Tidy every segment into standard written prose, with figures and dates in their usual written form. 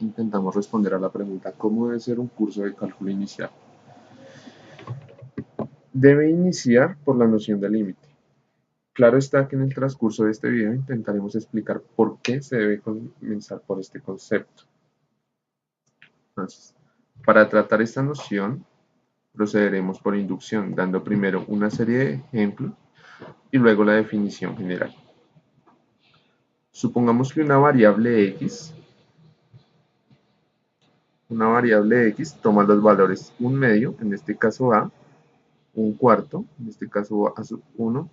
intentamos responder a la pregunta ¿cómo debe ser un curso de cálculo inicial? Debe iniciar por la noción de límite. Claro está que en el transcurso de este video intentaremos explicar por qué se debe comenzar por este concepto. Entonces, para tratar esta noción, procederemos por inducción, dando primero una serie de ejemplos y luego la definición general. Supongamos que una variable x toma los valores un medio, en este caso a, un cuarto, en este caso a sub 1,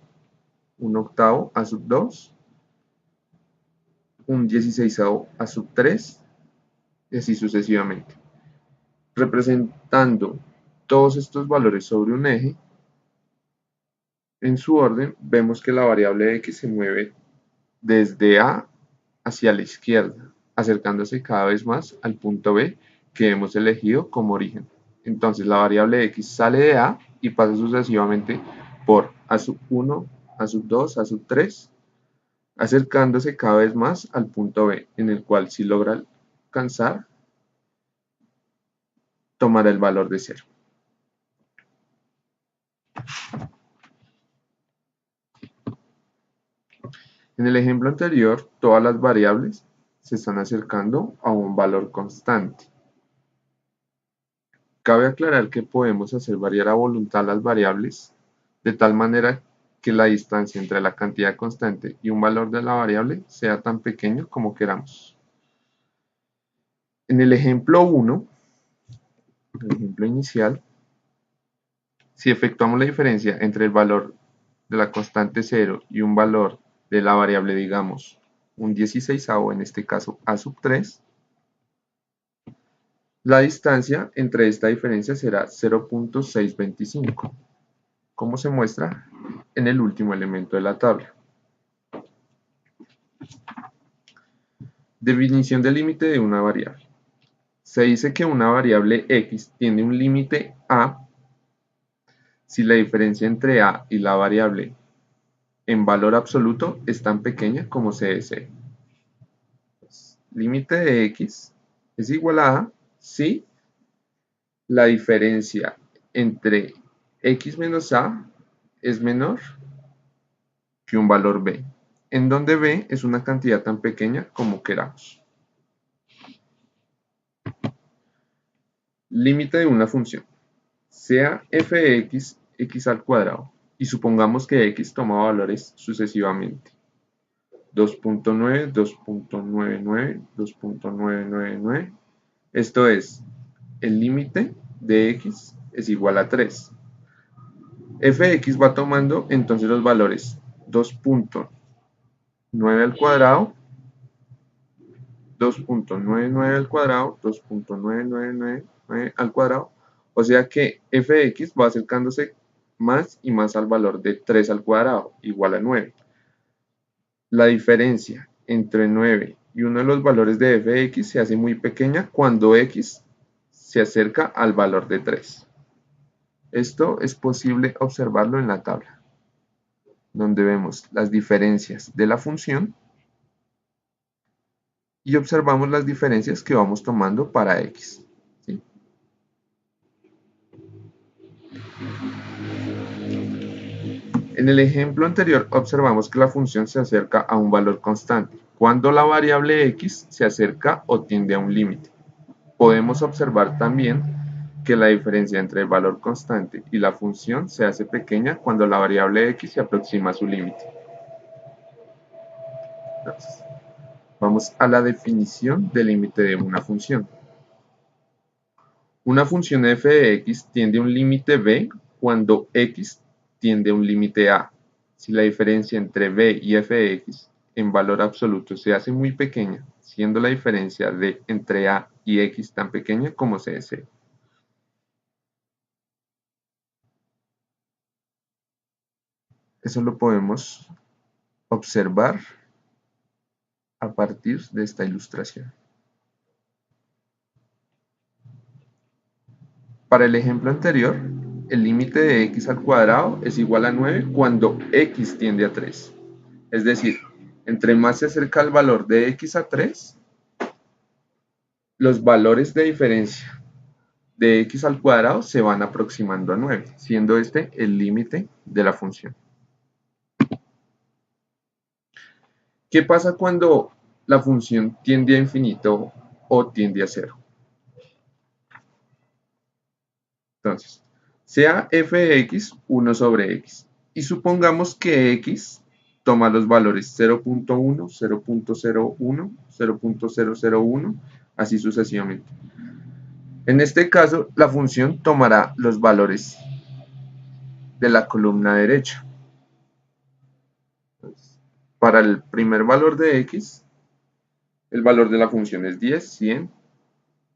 un octavo a sub 2, un 16avo a sub 3, y así sucesivamente. Representando todos estos valores sobre un eje, en su orden, vemos que la variable x se mueve desde A hacia la izquierda, acercándose cada vez más al punto B que hemos elegido como origen. Entonces la variable x sale de A y pasa sucesivamente por A sub 1, A sub 2, A sub 3, acercándose cada vez más al punto B, en el cual si logra alcanzar, tomará el valor de 0. En el ejemplo anterior, todas las variables se están acercando a un valor constante. Cabe aclarar que podemos hacer variar a voluntad las variables de tal manera que la distancia entre la cantidad constante y un valor de la variable sea tan pequeño como queramos. En el ejemplo 1, el ejemplo inicial, si efectuamos la diferencia entre el valor de la constante 0 y un valor de la variable, digamos, un 16avo, en este caso a sub 3, la distancia entre esta diferencia será 0.625, como se muestra en el último elemento de la tabla. Definición del límite de una variable. Se dice que una variable x tiene un límite a si la diferencia entre a y la variable en valor absoluto es tan pequeña como se desee. Límite de x es igual a si la diferencia entre x menos a es menor que un valor b, en donde b es una cantidad tan pequeña como queramos. Límite de una función. Sea f de x, x al cuadrado, y supongamos que x toma valores sucesivamente. 2.9, 2.99, 2.999. Esto es, el límite de x es igual a 3. F de x va tomando entonces los valores 2.9 al cuadrado, 2.99 al cuadrado, 2.9999 al cuadrado, o sea que f de x va acercándose más y más al valor de 3 al cuadrado, igual a 9. La diferencia entre 9 y uno de los valores de f de x se hace muy pequeña cuando x se acerca al valor de 3. Esto es posible observarlo en la tabla, donde vemos las diferencias de la función y observamos las diferencias que vamos tomando para x. ¿Sí? En el ejemplo anterior observamos que la función se acerca a un valor constante, cuando la variable x se acerca o tiende a un límite. Podemos observar también que la diferencia entre el valor constante y la función se hace pequeña cuando la variable x se aproxima a su límite. Entonces, vamos a la definición del límite de una función. Una función f de x tiende a un límite b cuando x tiende a un límite a. Si la diferencia entre b y f de x en valor absoluto se hace muy pequeña, siendo la diferencia de entre a y x tan pequeña como se desee. Eso lo podemos observar a partir de esta ilustración. Para el ejemplo anterior, el límite de x al cuadrado es igual a 9 cuando x tiende a 3. Es decir, entre más se acerca el valor de x a 3, los valores de diferencia de x al cuadrado se van aproximando a 9, siendo este el límite de la función. ¿Qué pasa cuando la función tiende a infinito o tiende a cero? Entonces, sea f de x 1 sobre x, y supongamos que x toma los valores 0.1, 0.01, 0.001, así sucesivamente. En este caso, la función tomará los valores de la columna derecha. Entonces, para el primer valor de x, el valor de la función es 10, 100,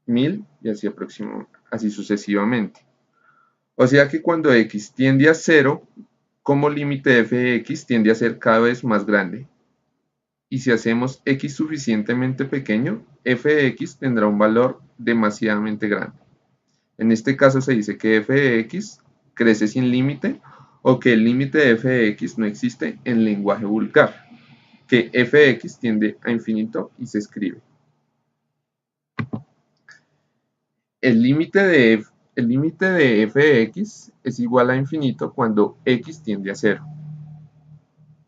1000 y así sucesivamente. O sea que cuando x tiende a 0, como límite de f de x tiende a ser cada vez más grande. Y si hacemos x suficientemente pequeño, f de x tendrá un valor demasiadamente grande. En este caso se dice que f de x crece sin límite o que el límite de f de x no existe en lenguaje vulgar, que f de x tiende a infinito y se escribe. El límite de f de x es igual a infinito cuando x tiende a 0.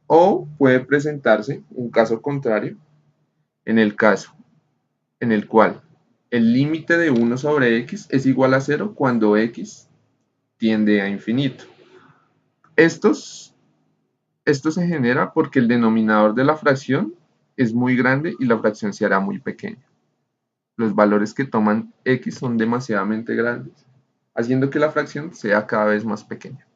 O puede presentarse un caso contrario, en el caso en el cual el límite de 1 sobre x es igual a 0 cuando x tiende a infinito. Esto se genera porque el denominador de la fracción es muy grande y la fracción se hará muy pequeña. Los valores que toman x son demasiadamente grandes, haciendo que la fracción sea cada vez más pequeña.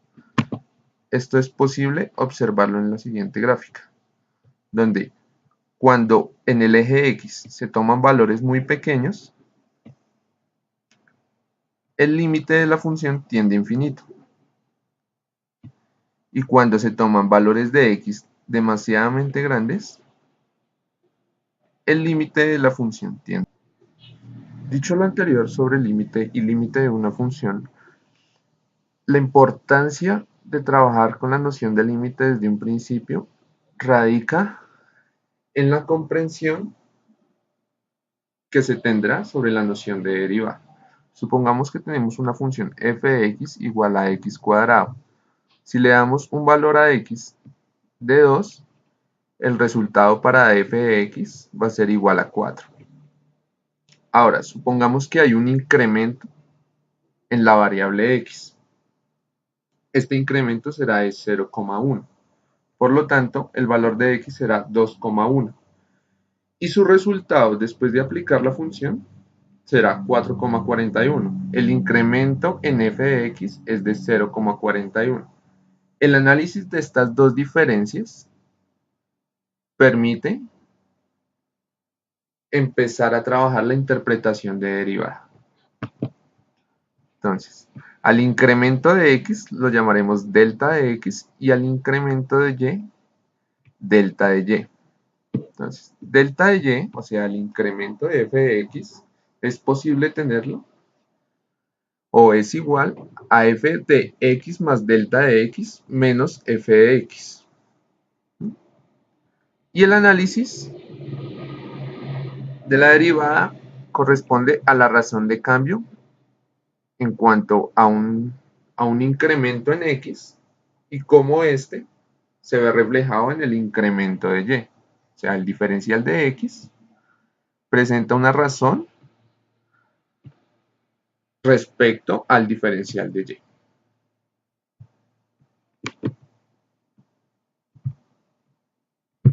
Esto es posible observarlo en la siguiente gráfica, donde cuando en el eje x se toman valores muy pequeños, el límite de la función tiende a infinito. Y cuando se toman valores de x demasiadamente grandes, el límite de la función tiende. Dicho lo anterior sobre límite y límite de una función, la importancia de trabajar con la noción de límite desde un principio radica en la comprensión que se tendrá sobre la noción de derivada. Supongamos que tenemos una función f de x igual a x cuadrado. Si le damos un valor a x de 2, el resultado para f de x va a ser igual a 4. Ahora, supongamos que hay un incremento en la variable x. Este incremento será de 0,1. Por lo tanto, el valor de x será 2,1. Y su resultado después de aplicar la función será 4,41. El incremento en f de x es de 0,41. El análisis de estas dos diferencias permite empezar a trabajar la interpretación de derivada. Entonces, al incremento de x lo llamaremos delta de x y al incremento de y, delta de y. Entonces, delta de y, o sea, el incremento de f de x, es posible tenerlo o es igual a f de x más delta de x menos f de x. Y el análisis de la derivada corresponde a la razón de cambio en cuanto a un incremento en x y cómo este se ve reflejado en el incremento de y. O sea, el diferencial de x presenta una razón respecto al diferencial de y.